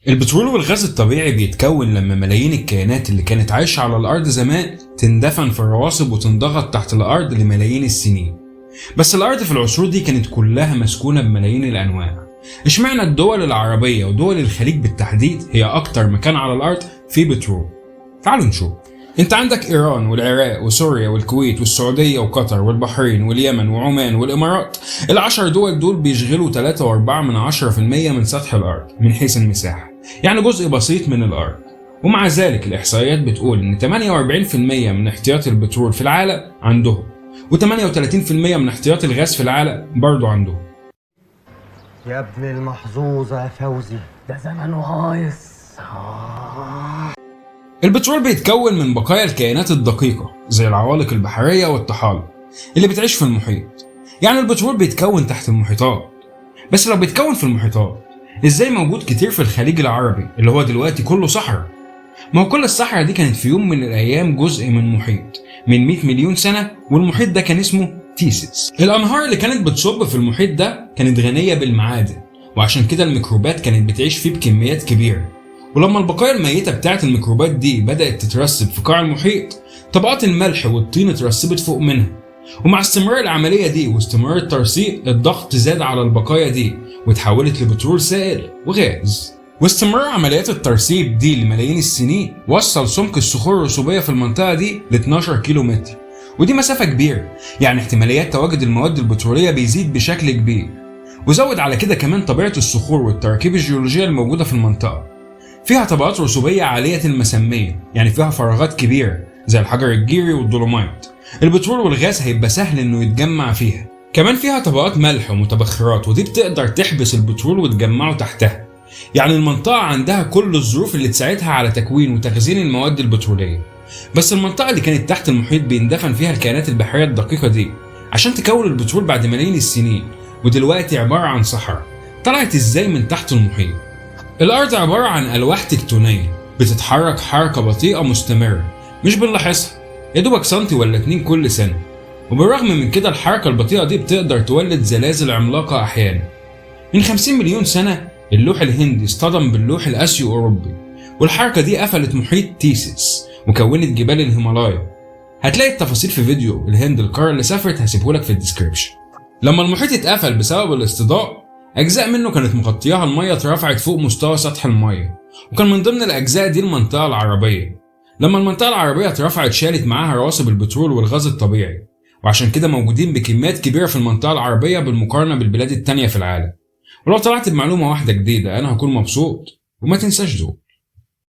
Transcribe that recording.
البترول والغاز الطبيعي بيتكون لما ملايين الكائنات اللي كانت عايشة على الأرض زمان تندفن في الرواسب وتنضغط تحت الأرض لملايين السنين. بس الأرض في العصور دي كانت كلها مسكونة بملايين الأنواع. اشمعنى الدول العربية ودول الخليج بالتحديد هي أكتر مكان على الأرض فيه بترول؟ تعالوا نشوف. انت عندك ايران والعراق وسوريا والكويت والسعودية وقطر والبحرين واليمن وعمان والامارات. ال10 دول بيشغلوا 3.4% من سطح الارض من حيث المساحة، يعني جزء بسيط من الارض. ومع ذلك الاحصائيات بتقول ان 48% من احتياطي البترول في العالم عندهم، و38% من احتياطي الغاز في العالم برضو عندهم. يا ابن المحظوظة يا فوزي، ده زمن هايص. البترول بيتكون من بقايا الكائنات الدقيقة زي العوالق البحرية والطحالب اللي بتعيش في المحيط. يعني البترول بيتكون تحت المحيطات. بس لو بيتكون في المحيطات، ازاي موجود كتير في الخليج العربي اللي هو دلوقتي كله صحراء؟ ما هو كل الصحراء دي كانت في يوم من الايام جزء من محيط من 100 مليون سنة، والمحيط ده كان اسمه تيسيس. الانهار اللي كانت بتصب في المحيط ده كانت غنية بالمعادن، وعشان كده الميكروبات كانت بتعيش فيه بكميات كبيرة. ولما البقايا الميتة بتاعت الميكروبات دي بدأت تترسب في قاع المحيط، طبقات الملح والطين اترسبت فوق منها. ومع استمرار العملية دي واستمرار الترسيب، الضغط زاد على البقايا دي وتحولت لبترول سائل وغاز. واستمرار عمليات الترسيب دي لملايين السنين وصل سمك الصخور الرسوبية في المنطقة دي ل 12 كيلو متر، ودي مسافة كبيرة. يعني احتماليات تواجد المواد البترولية بيزيد بشكل كبير. وزود على كده كمان طبيعة الصخور والتراكيب الجيولوجية الموجودة في المنطقة. فيها طبقات رسوبية عالية المسامية، يعني فيها فراغات كبيرة زي الحجر الجيري والدولومايت. البترول والغاز هيبقى سهل انه يتجمع فيها. كمان فيها طبقات ملح ومتبخرات، ودي بتقدر تحبس البترول وتجمعه تحتها. يعني المنطقة عندها كل الظروف اللي تساعدها على تكوين وتخزين المواد البترولية. بس المنطقة اللي كانت تحت المحيط بيندفن فيها الكائنات البحرية الدقيقة دي عشان تكون البترول بعد ملايين السنين، ودلوقتي عبارة عن صحراء. طلعت ازاي من تحت المحيط؟ الأرض عبارة عن ألواح تكتونية بتتحرك حركة بطيئة مستمرة، مش بنلاحظها، يا دوبك سنتي ولا 2 كل سنة. وبالرغم من كده الحركة البطيئة دي بتقدر تولد زلازل عملاقة أحيانا. من 50 مليون سنة اللوح الهندي اصطدم باللوح الآسيو أوروبي، والحركة دي قفلت محيط تيسيس وكونت جبال الهيمالايا. هتلاقي التفاصيل في فيديو الهند القارة اللي سافرت، هسيبهولك في الديسكريبشن. لما المحيط اتقفل بسبب الاصطدام، أجزاء منه كانت مغطياها المية اترفعت فوق مستوى سطح المية، وكان من ضمن الأجزاء دي المنطقة العربية. لما المنطقة العربية اترفعت شالت معاها رواسب البترول والغاز الطبيعي، وعشان كده موجودين بكميات كبيرة في المنطقة العربية بالمقارنة بالبلاد التانية في العالم. ولو طلعت بمعلومة واحدة جديدة أنا هكون مبسوط، وما تنساش دول.